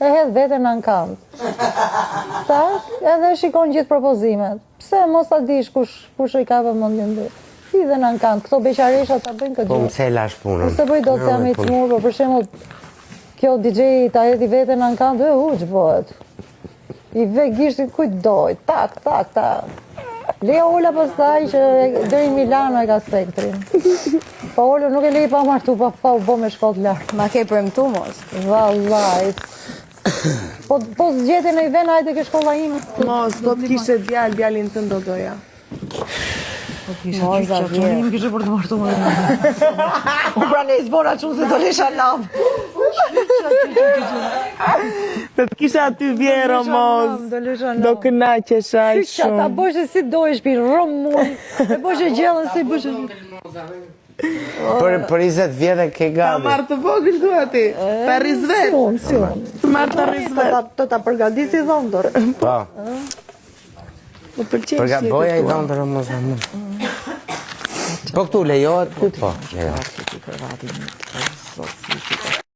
E hedh veten në ankant. Tash, edhe shikon gjithë propozimet. Pse mos ta dish kush I ka vëmendjen ti? Hidhe në ankant, këto beqaresha ta bëjnë këtë gjë. Po më celash punën. Ose bëj dot se jam I cmur, po për shembull kjo DJ ta hedhi veten në ankant, uç bëhet. I ve gishtin kujt doj, tak. Lea Ola pastaj që deri në Milano e ka spektrin. Po Ola nuk e lej pa martu, pa u bo me shkot lartë. Ma ke premtu mos? Vallaj. Po zgjete në I ven, hajde ke shkolla ime. Mos, do të kishe djalin të ndodoja. Mos, Zavjer. Kishe për të martu më dhe. Unë pra ne zbora qunë se do lesha lam. Të të kisha aty vjero, mos. Do kënaqesha I Shqa, ta shumë. bëshe si dojsh pi rëm mund. E bëshe gjellën si bëshe. Për 20 vjetë ke Ta gati. marrë të vogël thua ti. Ta rizvet. Si unë. Të marrë të rizvet. Të ta përgadisi dhondër. Po, Më pëlqen boja I dhënë të Ramazan. Po këtu lejohet? Po, lejohet.